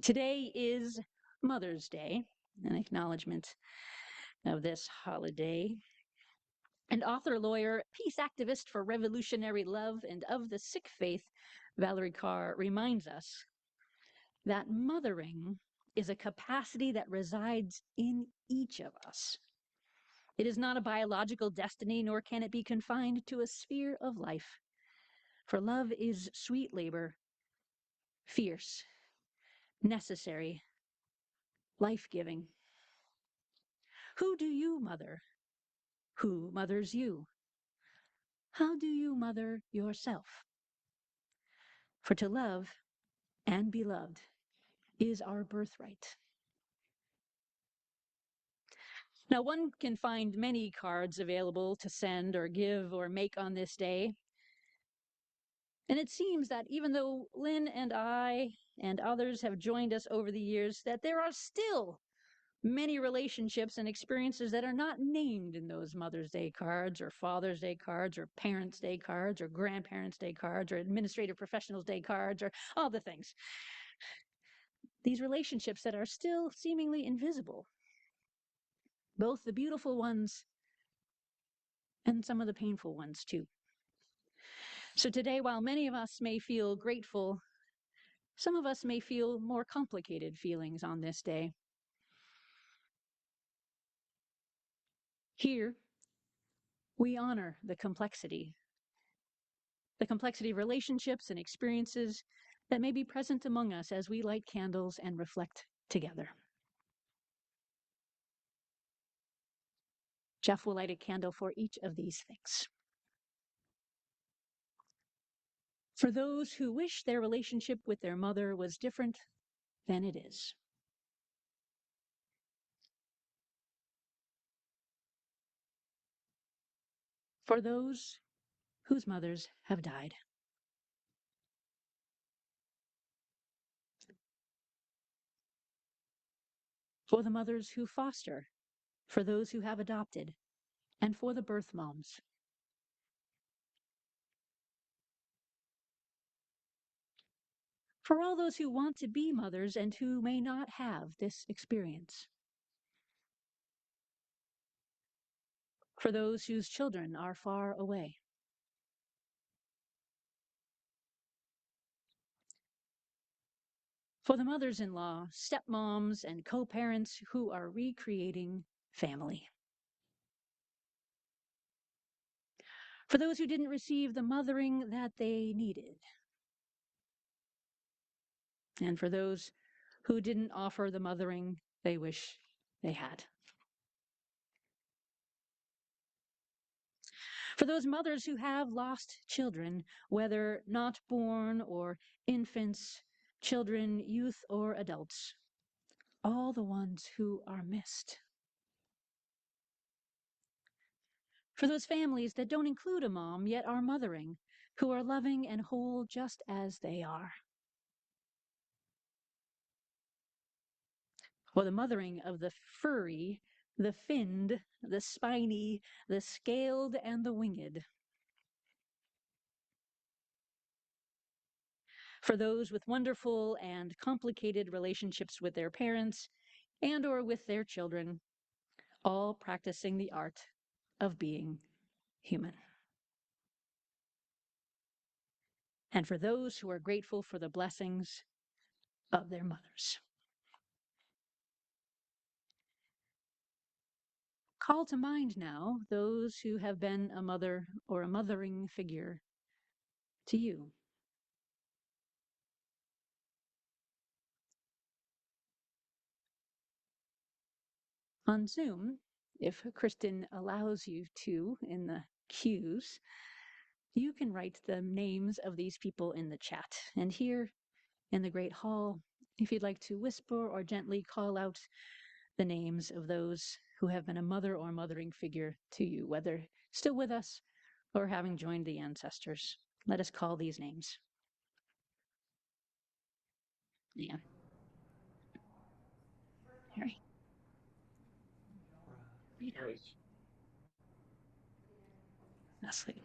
Today is Mother's Day, an acknowledgement of this holiday. And author, lawyer, peace activist for revolutionary love and of the Sikh faith, Valerie Carr reminds us that mothering is a capacity that resides in each of us. It is not a biological destiny, nor can it be confined to a sphere of life. For love is sweet labor, fierce, necessary, life-giving. Who do you mother? Who mothers you? How do you mother yourself? For to love and be loved is our birthright. Now, one can find many cards available to send or give or make on this day. And it seems that even though Lynn and I and others have joined us over the years, that there are still many relationships and experiences that are not named in those Mother's Day cards or Father's Day cards or Parents' Day cards or Grandparents' Day cards or Administrative Professionals' Day cards or all the things. These relationships that are still seemingly invisible, both the beautiful ones and some of the painful ones too. So today, while many of us may feel grateful, some of us may feel more complicated feelings on this day. Here, we honor the complexity of relationships and experiences that may be present among us as we light candles and reflect together. Jeff will light a candle for each of these things. For those who wish their relationship with their mother was different than it is. For those whose mothers have died. For the mothers who foster, for those who have adopted, and for the birth moms. For all those who want to be mothers and who may not have this experience. For those whose children are far away. For the mothers-in-law, stepmoms, and co-parents who are recreating family. For those who didn't receive the mothering that they needed. And for those who didn't offer the mothering they wish they had. For those mothers who have lost children, whether not born or infants, children, youth, or adults, all the ones who are missed. For those families that don't include a mom yet are mothering, who are loving and whole just as they are. For the mothering of the furry, the finned, the spiny, the scaled, and the winged. For those with wonderful and complicated relationships with their parents and or with their children, all practicing the art of being human. And for those who are grateful for the blessings of their mothers. Call to mind now those who have been a mother or a mothering figure to you. On Zoom, if Kristen allows you to in the cues, you can write the names of these people in the chat. And here in the Great Hall, if you'd like to whisper or gently call out the names of those who have been a mother or mothering figure to you, whether still with us or having joined the ancestors. Let us call these names. Yeah. Harry. Rita. Leslie.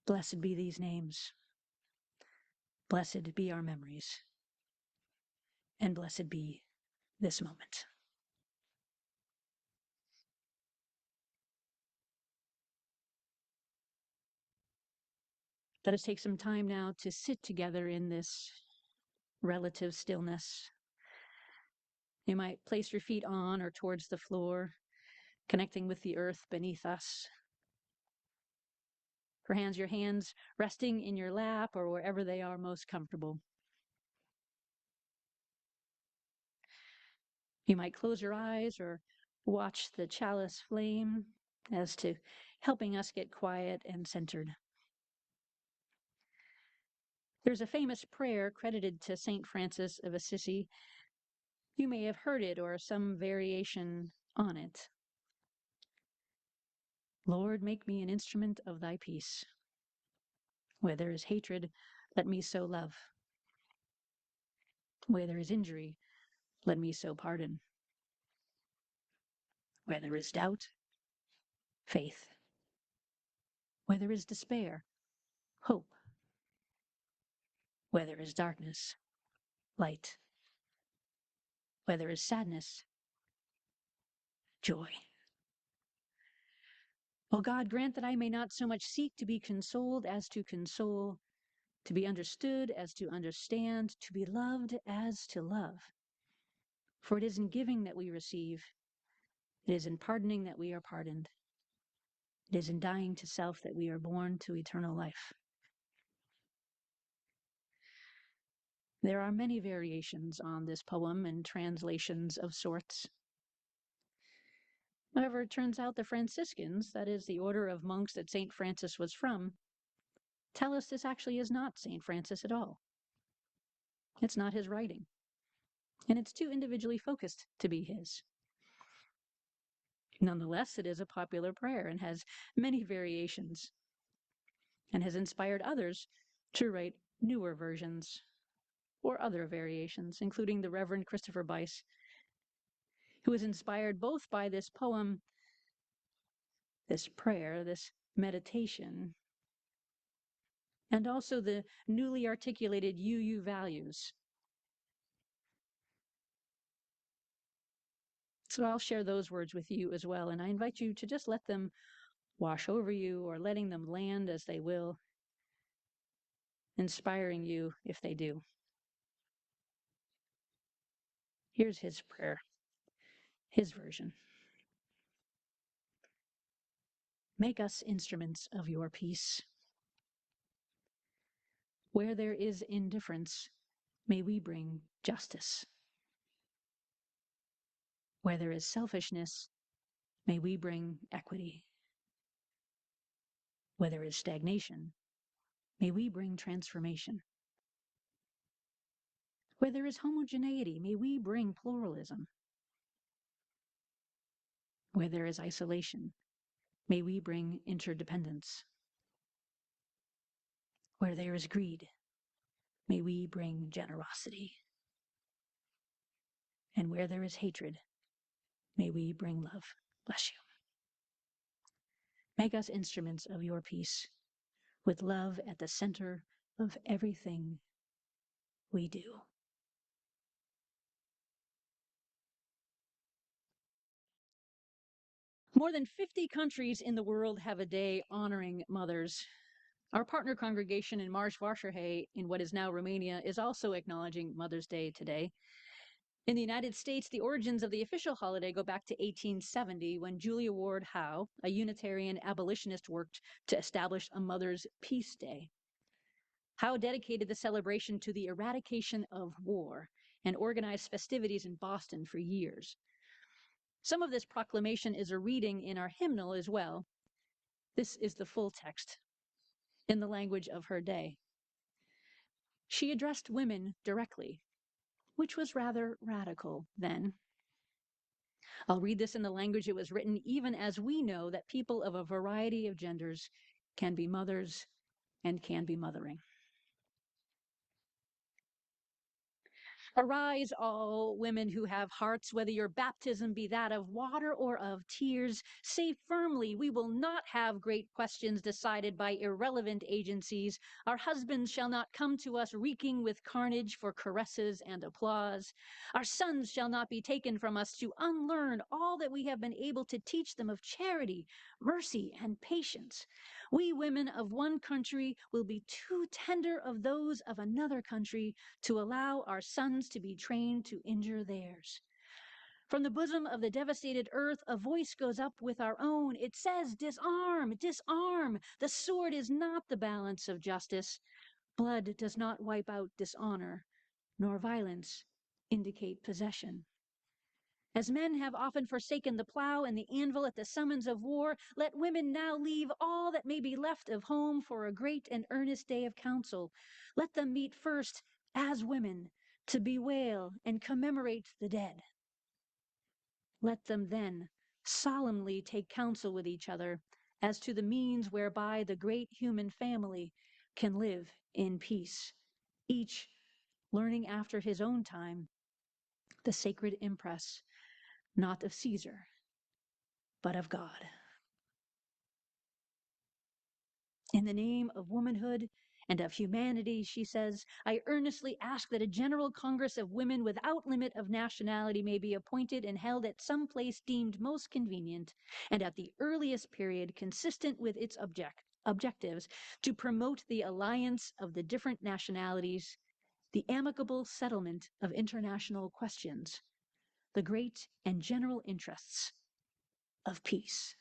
Blessed be these names. Blessed be our memories. And blessed be this moment. Let us take some time now to sit together in this relative stillness. You might place your feet on or towards the floor, connecting with the earth beneath us. Perhaps your hands resting in your lap or wherever they are most comfortable. You might close your eyes or watch the chalice flame as to helping us get quiet and centered. There's a famous prayer credited to St. Francis of Assisi. You may have heard it or some variation on it. Lord, make me an instrument of thy peace. Where there is hatred, let me sow love. Where there is injury, let me sow pardon. Where there is doubt, faith. Where there is despair, hope. Where there is darkness, light. Where there is sadness, joy. O God, grant that I may not so much seek to be consoled as to console, to be understood as to understand, to be loved as to love. For it is in giving that we receive, it is in pardoning that we are pardoned, it is in dying to self that we are born to eternal life. There are many variations on this poem and translations of sorts. However, it turns out the Franciscans, that is, the order of monks that St. Francis was from, tell us this actually is not St. Francis at all. It's not his writing, and it's too individually focused to be his. Nonetheless, it is a popular prayer and has many variations, and has inspired others to write newer versions or other variations, including the Reverend Christopher Bice, who was inspired both by this poem, this prayer, this meditation, and also the newly articulated UU values. So I'll share those words with you as well, and I invite you to just let them wash over you or letting them land as they will, inspiring you if they do. Here's his prayer, his version. Make us instruments of your peace. Where there is indifference, may we bring justice. Where there is selfishness, may we bring equity. Where there is stagnation, may we bring transformation. Where there is homogeneity, may we bring pluralism. Where there is isolation, may we bring interdependence. Where there is greed, may we bring generosity. And where there is hatred, may we bring love. Bless you. Make us instruments of your peace, with love at the center of everything we do. More than 50 countries in the world have a day honoring mothers. Our partner congregation in Mars-Varșovei, in what is now Romania, is also acknowledging Mother's Day today. In the United States, the origins of the official holiday go back to 1870, when Julia Ward Howe, a Unitarian abolitionist, worked to establish a Mother's Peace Day. Howe dedicated the celebration to the eradication of war and organized festivities in Boston for years. Some of this proclamation is a reading in our hymnal as well. This is the full text in the language of her day. She addressed women directly, which was rather radical then. I'll read this in the language it was written, even as we know that people of a variety of genders can be mothers and can be mothering. Arise, all women who have hearts, whether your baptism be that of water or of tears. Say firmly, we will not have great questions decided by irrelevant agencies. Our husbands shall not come to us reeking with carnage for caresses and applause. Our sons shall not be taken from us to unlearn all that we have been able to teach them of charity, mercy, and patience. We women of one country will be too tender of those of another country to allow our sons to be trained to injure theirs. From the bosom of the devastated earth, a voice goes up with our own. It says, disarm, disarm. The sword is not the balance of justice. Blood does not wipe out dishonor, nor violence indicate possession. As men have often forsaken the plow and the anvil at the summons of war, let women now leave all that may be left of home for a great and earnest day of council. Let them meet first as women to bewail and commemorate the dead. Let them then solemnly take counsel with each other as to the means whereby the great human family can live in peace, each learning after his own time the sacred impress, not of Caesar, but of God. In the name of womanhood and of humanity, she says, I earnestly ask that a general Congress of women without limit of nationality may be appointed and held at some place deemed most convenient and at the earliest period consistent with its objectives to promote the alliance of the different nationalities, the amicable settlement of international questions, the great and general interests of peace.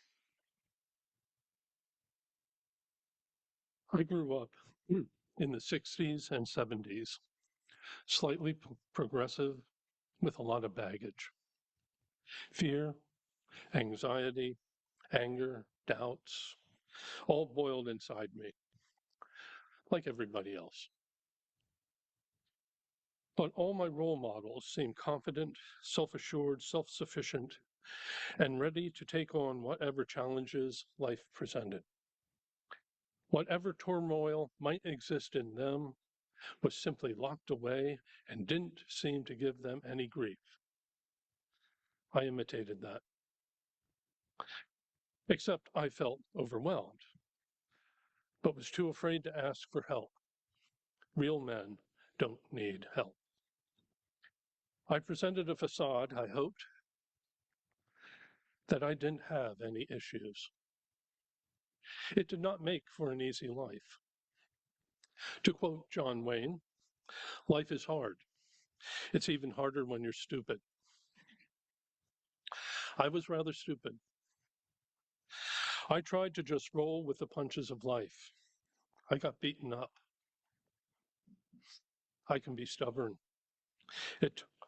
I grew up in the 60s and 70s, slightly progressive with a lot of baggage. Fear, anxiety, anger, doubts, all boiled inside me, like everybody else. But all my role models seemed confident, self-assured, self-sufficient, and ready to take on whatever challenges life presented. Whatever turmoil might exist in them was simply locked away and didn't seem to give them any grief. I imitated that. Except I felt overwhelmed, but was too afraid to ask for help. Real men don't need help. I presented a facade, I hoped, that I didn't have any issues. It did not make for an easy life. To quote John Wayne, life is hard. It's even harder when you're stupid. I was rather stupid. I tried to just roll with the punches of life. I got beaten up. I can be stubborn.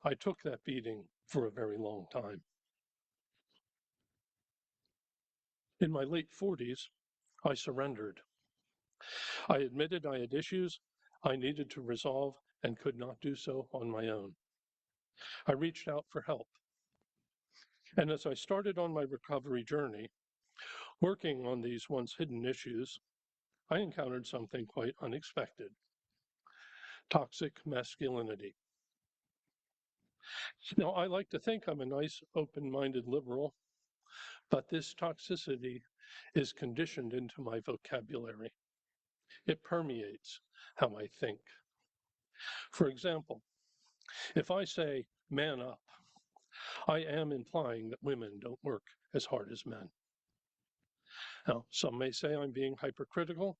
I took that beating for a very long time. In my late 40s, I surrendered. I admitted I had issues I needed to resolve and could not do so on my own. I reached out for help. And as I started on my recovery journey, working on these once hidden issues, I encountered something quite unexpected: toxic masculinity. Now, I like to think I'm a nice, open-minded liberal, but this toxicity is conditioned into my vocabulary. It permeates how I think. For example, if I say, man up, I am implying that women don't work as hard as men. Now, some may say I'm being hypercritical.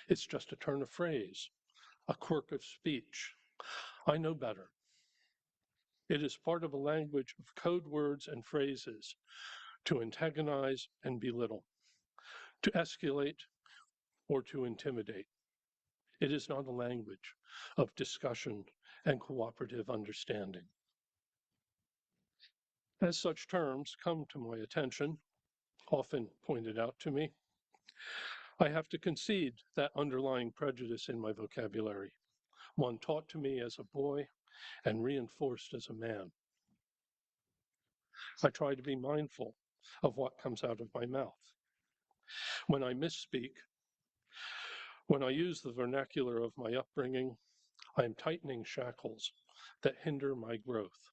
It's just a turn of phrase, a quirk of speech. I know better. It is part of a language of code words and phrases to antagonize and belittle, to escalate or to intimidate. It is not a language of discussion and cooperative understanding. As such terms come to my attention, often pointed out to me, I have to concede that underlying prejudice in my vocabulary, one taught to me as a boy and reinforced as a man. I try to be mindful of what comes out of my mouth. When I misspeak, when I use the vernacular of my upbringing, I am tightening shackles that hinder my growth.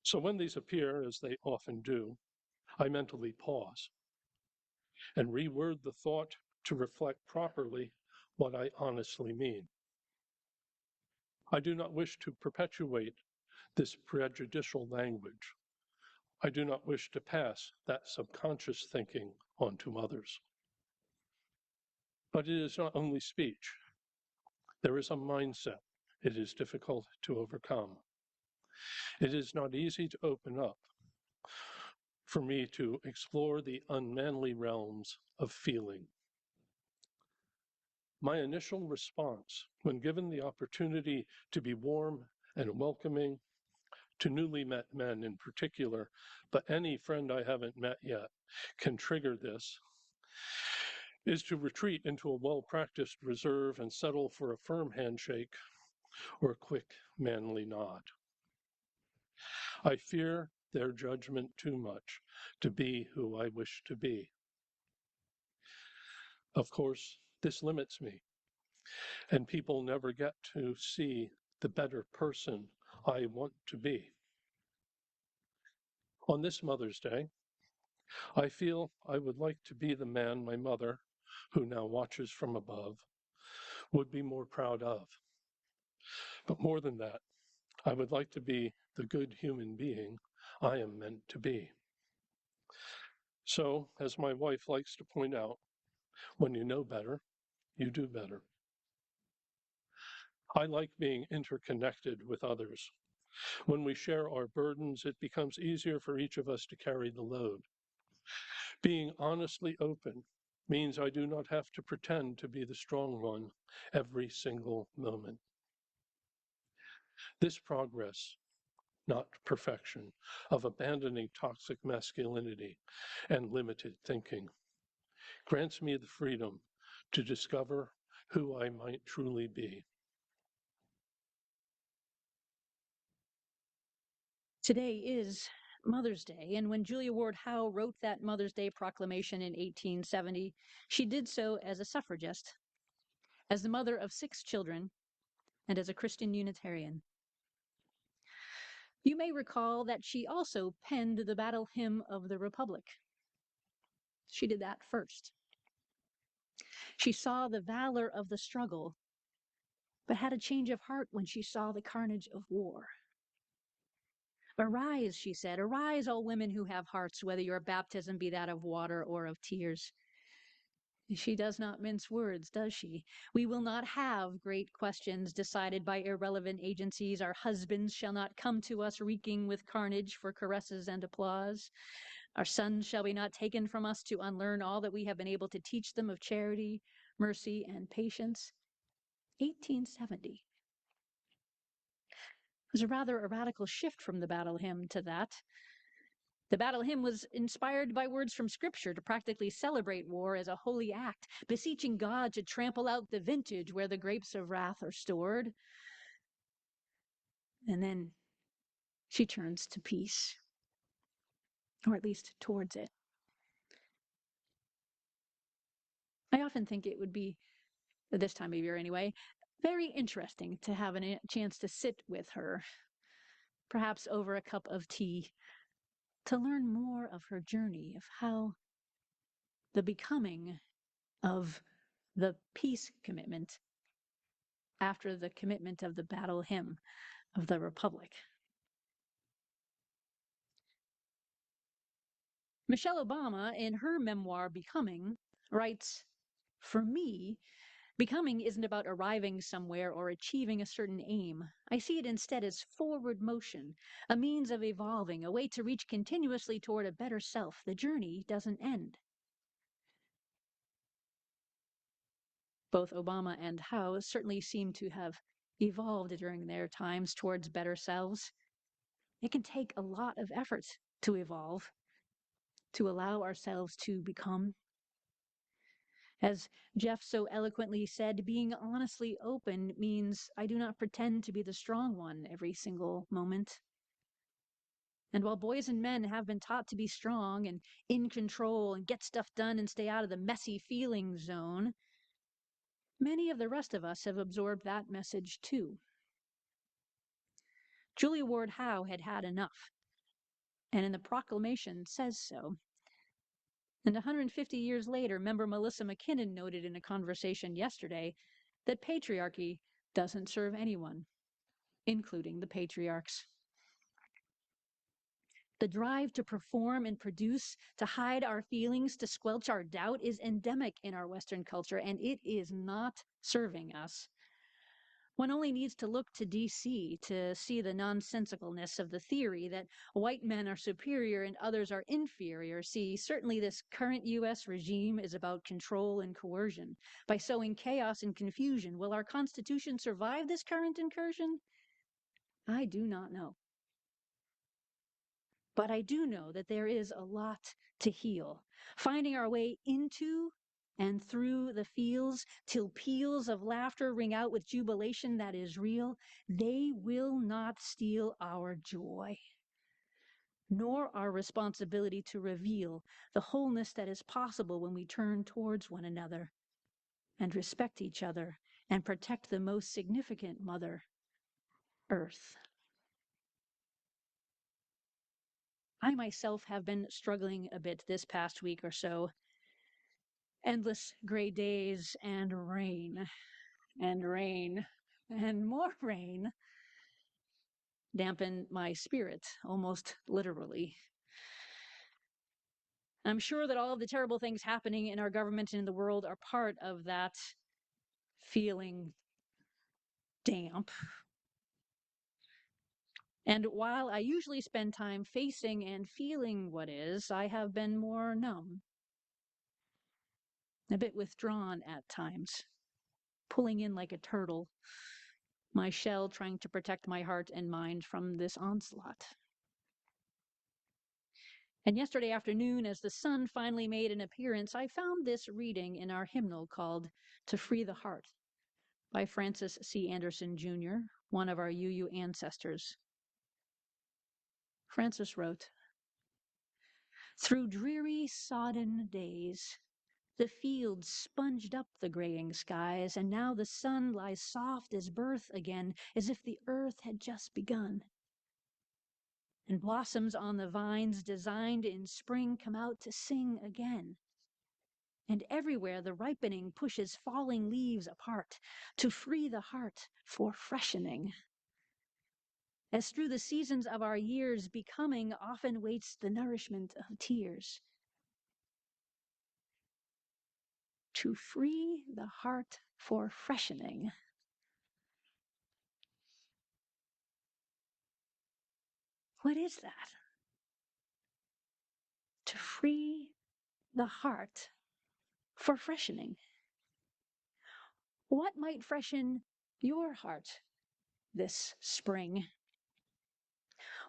So when these appear, as they often do, I mentally pause and reword the thought to reflect properly what I honestly mean. I do not wish to perpetuate this prejudicial language. I do not wish to pass that subconscious thinking on to others. But it is not only speech. There is a mindset it is difficult to overcome. It is not easy to open up for me to explore the unmanly realms of feeling. My initial response, when given the opportunity to be warm and welcoming to newly met men in particular, but any friend I haven't met yet can trigger this, is to retreat into a well-practiced reserve and settle for a firm handshake or a quick manly nod. I fear their judgment too much to be who I wish to be. Of course, this limits me, and people never get to see the better person I want to be. On this Mother's Day, I feel I would like to be the man my mother, who now watches from above, would be more proud of. But more than that, I would like to be the good human being I am meant to be. So, as my wife likes to point out, when you know better, you do better. I like being interconnected with others. When we share our burdens, it becomes easier for each of us to carry the load. Being honestly open means I do not have to pretend to be the strong one every single moment. This progress, not perfection, of abandoning toxic masculinity and limited thinking grants me the freedom to discover who I might truly be. Today is Mother's Day, and when Julia Ward Howe wrote that Mother's Day proclamation in 1870, she did so as a suffragist, as the mother of 6 children, and as a Christian Unitarian. You may recall that she also penned the battle hymn of the Republic. She did that first. She saw the valor of the struggle, but had a change of heart when she saw the carnage of war. Arise, she said, arise, all women who have hearts, whether your baptism be that of water or of tears. She does not mince words, does she? We will not have great questions decided by irrelevant agencies. Our husbands shall not come to us reeking with carnage for caresses and applause. Our sons shall be not taken from us to unlearn all that we have been able to teach them of charity, mercy, and patience. 1870. It was a rather a radical shift from the battle hymn to that. The battle hymn was inspired by words from Scripture to practically celebrate war as a holy act, beseeching God to trample out the vintage where the grapes of wrath are stored. And then she turns to peace, or at least towards it. I often think it would be, at this time of year anyway, very interesting to have a chance to sit with her, perhaps over a cup of tea, to learn more of her journey, of how the becoming of the peace commitment after the commitment of the battle hymn of the Republic. Michelle Obama, in her memoir, Becoming, writes, "For me, becoming isn't about arriving somewhere or achieving a certain aim. I see it instead as forward motion, a means of evolving, a way to reach continuously toward a better self. The journey doesn't end." Both Obama and Howe certainly seem to have evolved during their times towards better selves. It can take a lot of effort to evolve, to allow ourselves to become. As Jeff so eloquently said, being honestly open means I do not pretend to be the strong one every single moment. And while boys and men have been taught to be strong and in control and get stuff done and stay out of the messy feeling zone, Many of the rest of us have absorbed that message too. Julia Ward Howe had had enough, and in the Proclamation says so. And 150 years later, member Melissa McKinnon noted in a conversation yesterday that patriarchy doesn't serve anyone, including the patriarchs. The drive to perform and produce, to hide our feelings, to squelch our doubt is endemic in our Western culture, and it is not serving us. One only needs to look to DC to see the nonsensicalness of the theory that white men are superior and others are inferior. See, certainly this current U.S. regime is about control and coercion. By sowing chaos and confusion, will our Constitution survive this current incursion? I do not know. But I do know that there is a lot to heal. Finding our way into and through the fields till peals of laughter ring out with jubilation that is real, they will not steal our joy, nor our responsibility to reveal the wholeness that is possible when we turn towards one another and respect each other and protect the most significant mother, Earth. I myself have been struggling a bit this past week or so. Endless gray days and rain and rain and more rain dampen my spirit, almost literally. I'm sure that all of the terrible things happening in our government and in the world are part of that feeling damp. And while I usually spend time facing and feeling what is, I have been more numb, a bit withdrawn at times, pulling in like a turtle, my shell trying to protect my heart and mind from this onslaught. And yesterday afternoon, as the sun finally made an appearance, I found this reading in our hymnal called To Free the Heart by Francis C. Anderson, Jr., one of our UU ancestors. Francis wrote, "Through dreary, sodden days, the fields sponged up the graying skies, and now the sun lies soft as birth again, as if the earth had just begun. And blossoms on the vines designed in spring come out to sing again. And everywhere the ripening pushes falling leaves apart to free the heart for freshening. As through the seasons of our years, becoming often waits the nourishment of tears. To free the heart for freshening." What is that? To free the heart for freshening. What might freshen your heart this spring?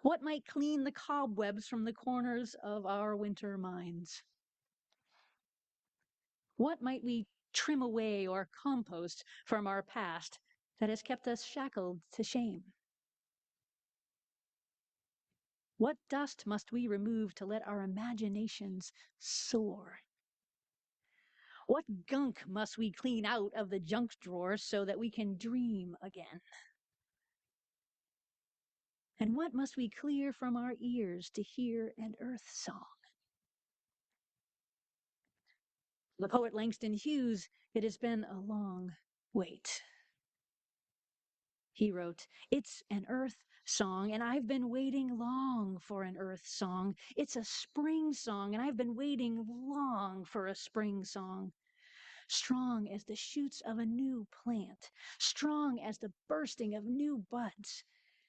What might clean the cobwebs from the corners of our winter minds? What might we trim away or compost from our past that has kept us shackled to shame? What dust must we remove to let our imaginations soar? What gunk must we clean out of the junk drawer so that we can dream again? And what must we clear from our ears to hear an earth song? The poet Langston Hughes, it has been a long wait. He wrote, "It's an earth song, and I've been waiting long for an earth song. It's a spring song, and I've been waiting long for a spring song. Strong as the shoots of a new plant, strong as the bursting of new buds,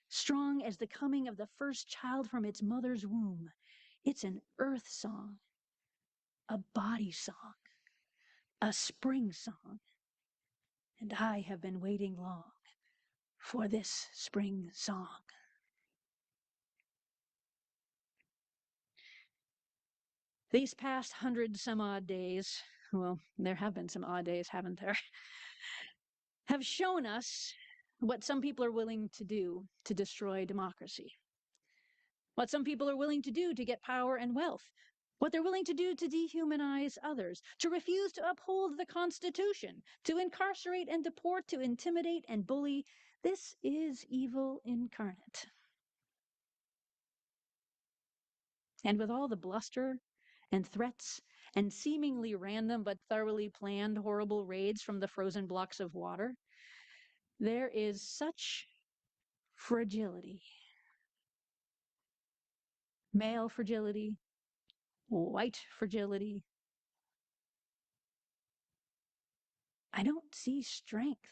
strong as the coming of the first child from its mother's womb. It's an earth song, a body song, a spring song. And I have been waiting long for this spring song." These past 100-some-odd days, well, there have been some odd days, haven't there, have shown us what some people are willing to do to destroy democracy, what some people are willing to do to get power and wealth, what they're willing to do to dehumanize others, to refuse to uphold the Constitution, to incarcerate and deport, to intimidate and bully. This is evil incarnate. And with all the bluster and threats and seemingly random but thoroughly planned horrible raids from the frozen blocks of water, there is such fragility. Male fragility, white fragility. I don't see strength.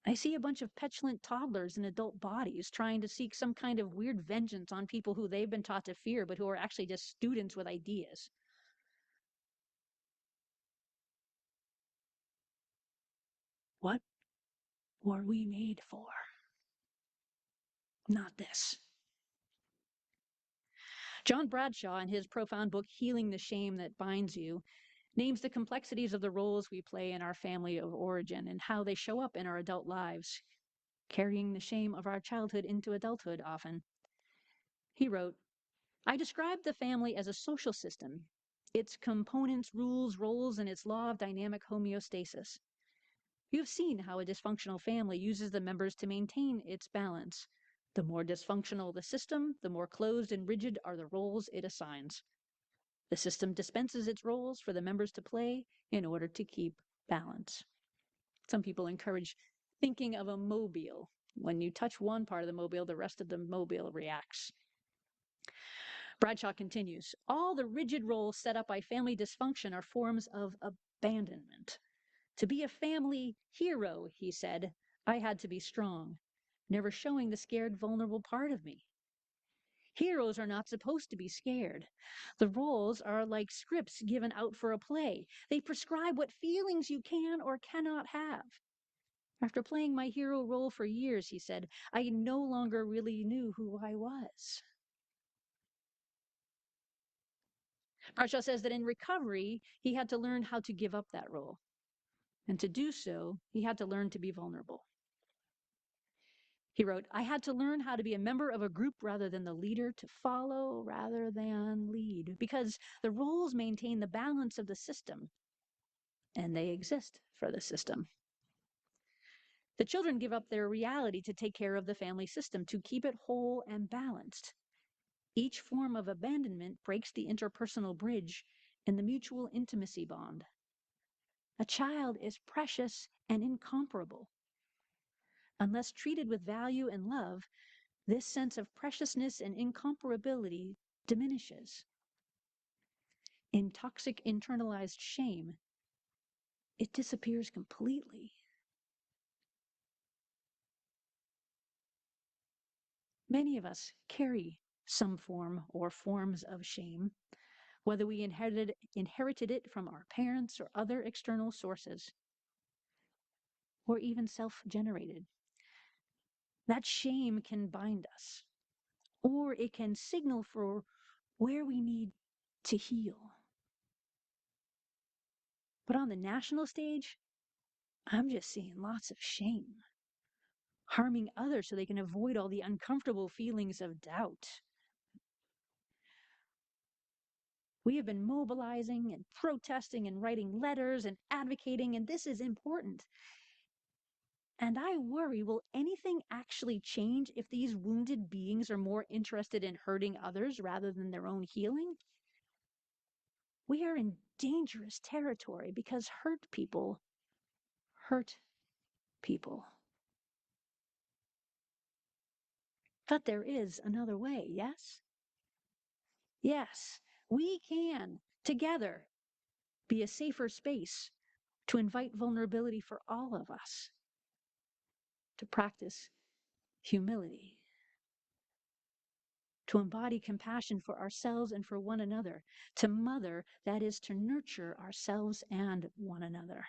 I see a bunch of petulant toddlers in adult bodies trying to seek some kind of weird vengeance on people who they've been taught to fear, but who are actually just students with ideas. What were we made for? Not this. John Bradshaw, in his profound book, Healing the Shame That Binds You, names the complexities of the roles we play in our family of origin and how they show up in our adult lives, carrying the shame of our childhood into adulthood often. He wrote, I describe the family as a social system, its components, rules, roles, and its law of dynamic homeostasis. You have seen how a dysfunctional family uses the members to maintain its balance. The more dysfunctional the system, the more closed and rigid are the roles it assigns. The system dispenses its roles for the members to play in order to keep balance. Some people encourage thinking of a mobile. When you touch one part of the mobile, the rest of the mobile reacts. Bradshaw continues, all the rigid roles set up by family dysfunction are forms of abandonment. To be a family hero, he said, I had to be strong, never showing the scared, vulnerable part of me. Heroes are not supposed to be scared. The roles are like scripts given out for a play. They prescribe what feelings you can or cannot have. After playing my hero role for years, he said, I no longer really knew who I was. Bradshaw says that in recovery, he had to learn how to give up that role. And to do so, he had to learn to be vulnerable. He wrote, I had to learn how to be a member of a group rather than the leader, to follow rather than lead, because the roles maintain the balance of the system, and they exist for the system. The children give up their reality to take care of the family system, to keep it whole and balanced. Each form of abandonment breaks the interpersonal bridge and the mutual intimacy bond. A child is precious and incomparable. Unless treated with value and love, this sense of preciousness and incomparability diminishes. In toxic internalized shame, it disappears completely. Many of us carry some form or forms of shame, whether we inherited it from our parents or other external sources, or even self-generated. That shame can bind us, or it can signal for where we need to heal. But on the national stage, I'm just seeing lots of shame, harming others so they can avoid all the uncomfortable feelings of doubt. We have been mobilizing and protesting and writing letters and advocating, and this is important. And I worry, will anything actually change if these wounded beings are more interested in hurting others rather than their own healing? We are in dangerous territory because hurt people hurt people. But there is another way, yes? Yes, we can, together, be a safer space to invite vulnerability for all of us, to practice humility, to embody compassion for ourselves and for one another, to mother, that is, to nurture ourselves and one another.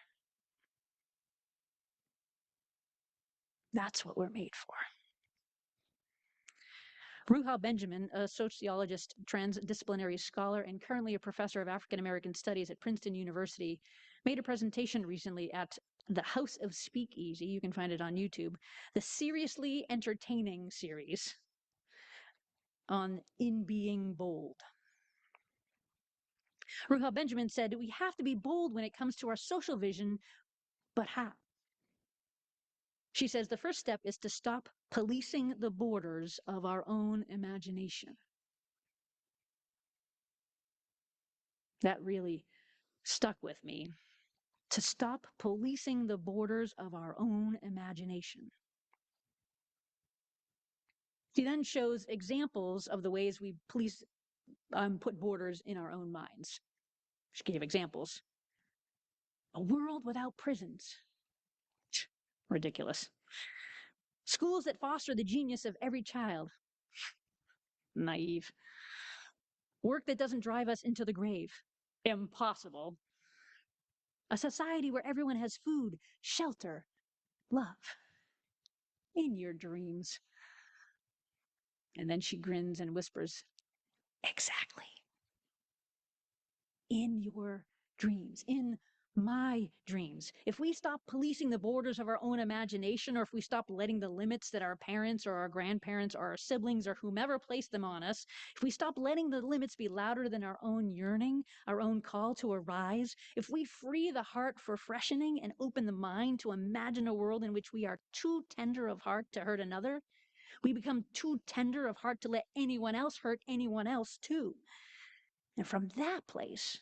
That's what we're made for. Ruha Benjamin, a sociologist, transdisciplinary scholar, and currently a professor of African American Studies at Princeton University, made a presentation recently at the House of Speakeasy. You can find it on YouTube. The Seriously Entertaining series on In Being Bold. Ruha Benjamin said, we have to be bold when it comes to our social vision, but how? She says the first step is to stop policing the borders of our own imagination. That really stuck with me. To stop policing the borders of our own imagination. She then shows examples of the ways we police, put borders in our own minds. She gave examples. A world without prisons. Ridiculous. Schools that foster the genius of every child. Naive. Work that doesn't drive us into the grave. Impossible. A society where everyone has food, shelter, love. In your dreams. And then she grins and whispers, exactly. In your dreams, in my dreams. If we stop policing the borders of our own imagination, or if we stop letting the limits that our parents or our grandparents or our siblings or whomever placed them on us, if we stop letting the limits be louder than our own yearning, our own call to arise, if we free the heart for freshening and open the mind to imagine a world in which we are too tender of heart to hurt another, we become too tender of heart to let anyone else hurt anyone else too. And from that place,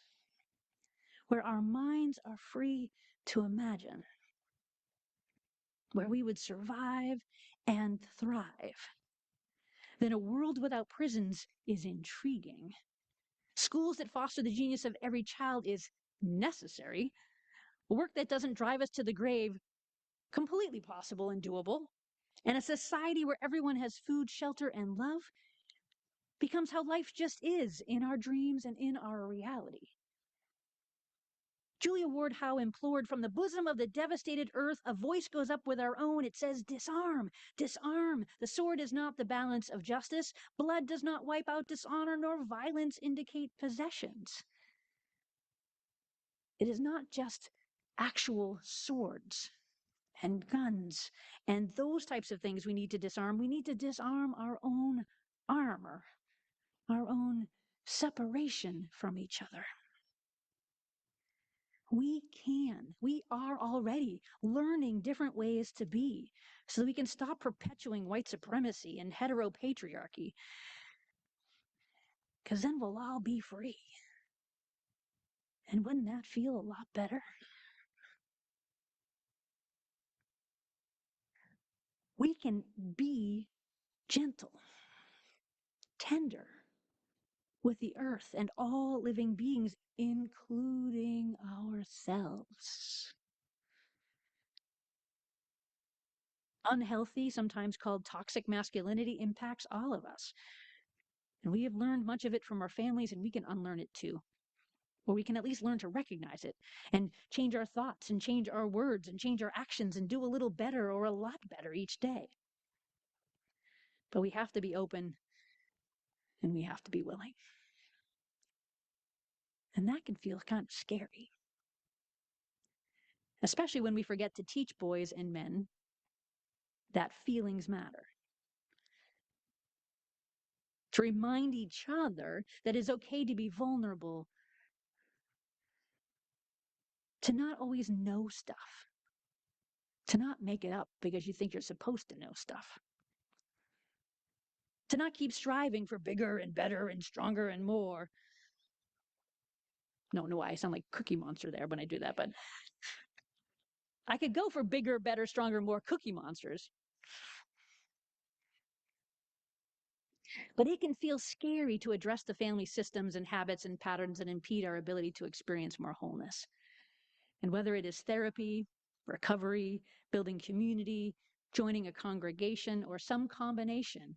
where our minds are free to imagine, where we would survive and thrive, then a world without prisons is intriguing. Schools that foster the genius of every child is necessary. Work that doesn't drive us to the grave, completely possible and doable. And a society where everyone has food, shelter, and love becomes how life just is in our dreams and in our reality. Julia Ward Howe implored, from the bosom of the devastated earth, a voice goes up with our own. It says, disarm, disarm. The sword is not the balance of justice. Blood does not wipe out dishonor, nor violence indicate possessions. It is not just actual swords and guns and those types of things we need to disarm. We need to disarm our own armor, our own separation from each other. We are already learning different ways to be so that we can stop perpetuating white supremacy and heteropatriarchy, because then we'll all be free. And wouldn't that feel a lot better? We can be gentle, tender with the earth and all living beings, including ourselves. Unhealthy, sometimes called toxic masculinity, impacts all of us. And we have learned much of it from our families, and we can unlearn it too. Or we can at least learn to recognize it and change our thoughts and change our words and change our actions and do a little better or a lot better each day. But we have to be open and we have to be willing. And that can feel kind of scary, especially when we forget to teach boys and men that feelings matter. To remind each other that it's okay to be vulnerable, to not always know stuff, to not make it up because you think you're supposed to know stuff, to not keep striving for bigger and better and stronger and more. No, I sound like Cookie Monster there when I do that, but I could go for bigger, better, stronger, more Cookie Monsters. But it can feel scary to address the family systems and habits and patterns that impede our ability to experience more wholeness. And whether it is therapy, recovery, building community, joining a congregation, or some combination,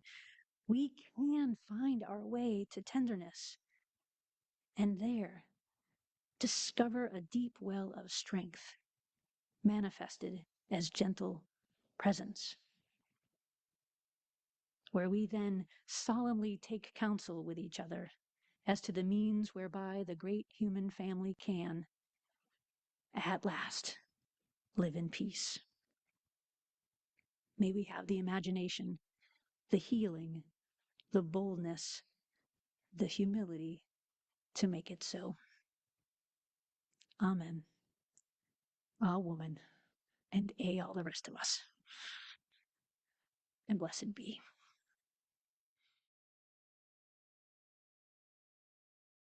we can find our way to tenderness. And there, discover a deep well of strength, manifested as gentle presence, where we then solemnly take counsel with each other as to the means whereby the great human family can, at last, live in peace. May we have the imagination, the healing, the boldness, the humility to make it so. Amen. A woman, and all the rest of us. And blessed be.